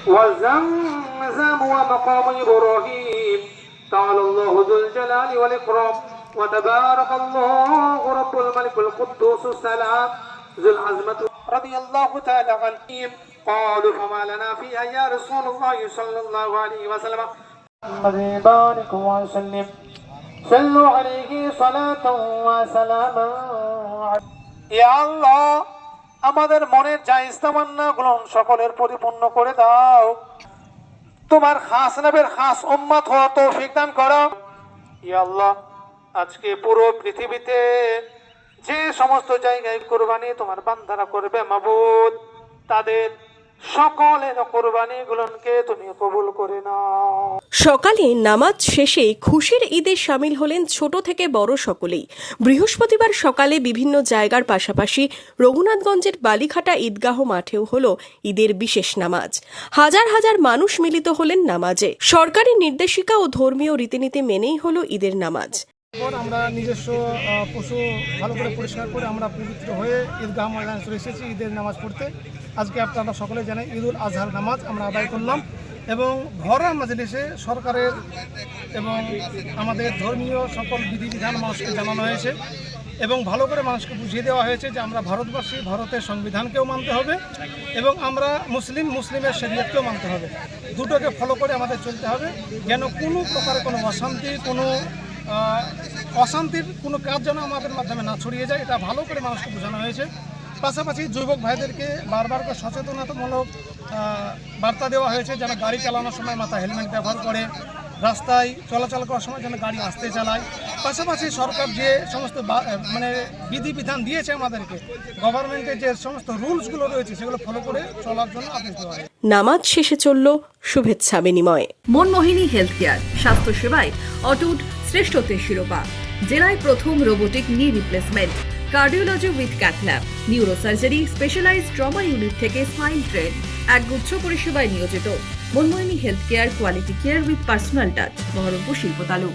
وزمزم ومقام إبراهيم. تعالى الله ذو الجلال والإكرام وتبارك الله رب الملك القدوس السلام ذو العزمة رضي الله تعالى عنهم. قالوا فما لنا فيها يا رسول الله صلى الله عليه وسلم. بارك وسلم صلوا عليه صلاة وسلاما. يا الله আমাদের মনের জায়েজ তামান্নাগুলো সকলের পরিপূর্ণ করে দাও। তোমার খাস নবীর খাস উম্মত হওয়ার তৌফিক দান করো। ইয়া আল্লাহ, আজকে পুরো পৃথিবীতে যে সমস্ত জায়গায় কুরবানি তোমার বান্দারা করবে মাবুদ, তাদের সকলের কুরবানিগুলোকে তুমি কবুল করে নাও। সকালে নামাজ শেষে খুশির ঈদে শামিল হলেন ছোট থেকে বড় সকলেই। বৃহস্পতিবার সকালে বিভিন্ন জায়গার পাশাপাশি রঘুনাথগঞ্জের বালিখাটা ঈদগাহ মাঠেও হল ঈদের বিশেষ নামাজ। হাজার হাজার মানুষ মিলিত হলেন নামাজে। সরকারি নির্দেশিকা ও ধর্মীয় রীতিনীতি মেনেই হল ঈদের নামাজ। আমরা নিজস্ব পশু ভালো করে পরিষ্কার করে আমরা পবিত্র হয়ে ঈদগাহ ময়দানে চলে এসেছি ঈদের নামাজ পড়তে। আজকে আপনারা সকলে জানেন ঈদুল আজহার নামাজ আমরা আদায় করলাম এবং ঘরের মাজলিসে সরকারের এবং আমাদের ধর্মীয় সকল বিধিবিধান মানুষকে জানানো হয়েছে এবং ভালো করে মানুষকে বুঝিয়ে দেওয়া হয়েছে যে আমরা ভারতবাসী, ভারতের সংবিধানকেও মানতে হবে এবং আমরা মুসলিমের শরীয়তকেও মানতে হবে। দুটোকে ফলো করে আমাদের চলতে হবে, যেন কোনো প্রকারে কোনো অশান্তির কোনো কাজ যেন আমাদের মাধ্যমে না ছড়িয়ে যায়, এটা ভালো করে মানুষকে বোঝানো হয়েছে। পাশাপাশি যুবক ভাইদেরকে বারবার করে সচেতনতামূলক বার্তা দেওয়া হয়েছে যেন গাড়ি চালানোর সময় মাথায় হেলমেট ব্যবহার করে, রাস্তায় চলাচল করার সময় যেন গাড়ি আস্তে চালায়। পাশাপাশি সরকার যে সমস্ত বিধিবিধান দিয়েছে আমাদেরকে, গভর্নমেন্টের যে সমস্ত রুলসগুলো রয়েছে সেগুলো ফলো করে চলার জন্য আদেশ দেওয়া হয়। নামাজ শেষে চলল শুভেচ্ছা বিনিময়। মনমোহিনী হেলথ কেয়ার, স্বাস্থ্য সেবায় অটুট শ্রেষ্ঠত্বের শিরোপা। জেলায় প্রথম robotic knee replacement, cardiology with cath lab, neurosurgery, specialized trauma unit থেকে স্পাইন ট্রেন, একগুচ্ছ পরিষেবায় নিয়োজিত। Manmohini health care, quality care with personal touch, Baharampur শিল্পতালু।